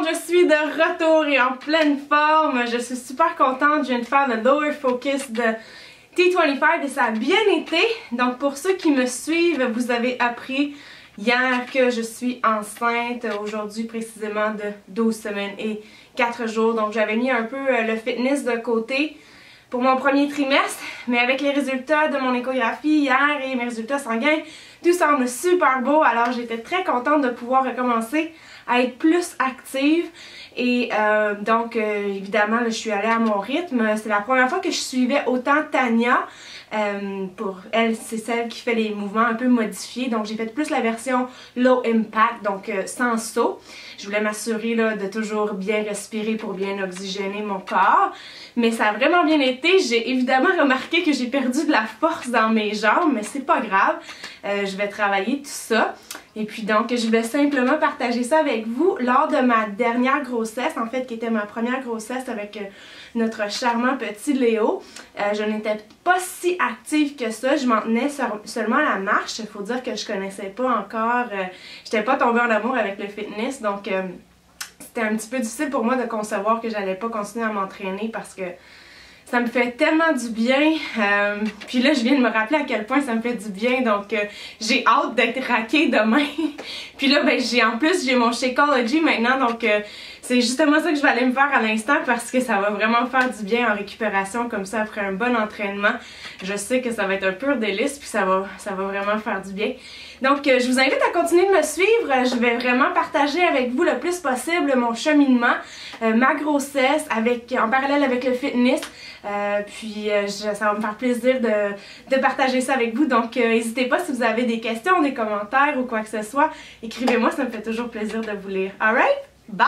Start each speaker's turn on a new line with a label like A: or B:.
A: monde, je suis de retour et en pleine forme. Je suis super contente, je viens de faire le Lower Focus de T25 et ça a bien été. Donc pour ceux qui me suivent, vous avez appris hier que je suis enceinte, aujourd'hui précisément de 12 semaines et 4 jours. Donc j'avais mis un peu le fitness de côté pour mon premier trimestre, mais avec les résultats de mon échographie hier et mes résultats sanguins, tout semble super beau. Alors j'étais très contente de pouvoir recommencer à être plus active et donc évidemment là, je suis allée à mon rythme. C'est la première fois que je suivais autant Tania. Pour elle, c'est celle qui fait les mouvements un peu modifiés, donc j'ai fait plus la version low impact, donc sans saut. Je voulais m'assurer de toujours bien respirer pour bien oxygéner mon corps, mais ça a vraiment bien été. J'ai évidemment remarqué que j'ai perdu de la force dans mes jambes, mais c'est pas grave, je vais travailler tout ça. Et puis donc je vais simplement partager ça avec vous. Lors de ma dernière grossesse, en fait qui était ma première grossesse avec notre charmant petit Léo, je n'étais pas si active que ça, je m'en tenais seulement à la marche. Il faut dire que je connaissais pas encore, j'étais pas tombée en amour avec le fitness, donc c'était un petit peu difficile pour moi de concevoir que j'allais pas continuer à m'entraîner parce que ça me fait tellement du bien, puis là je viens de me rappeler à quel point ça me fait du bien, donc j'ai hâte d'être raquée demain. Puis là ben en plus j'ai mon Shakeology maintenant, donc c'est justement ça que je vais aller me faire à l'instant parce que ça va vraiment me faire du bien en récupération comme ça après un bon entraînement. Je sais que ça va être un pur délice puis ça va vraiment faire du bien. Donc je vous invite à continuer de me suivre, je vais vraiment partager avec vous le plus possible mon cheminement, ma grossesse en parallèle avec le fitness. Ça va me faire plaisir de partager ça avec vous, donc n'hésitez pas si vous avez des questions, des commentaires ou quoi que ce soit, écrivez-moi, ça me fait toujours plaisir de vous lire. Alright? Bye!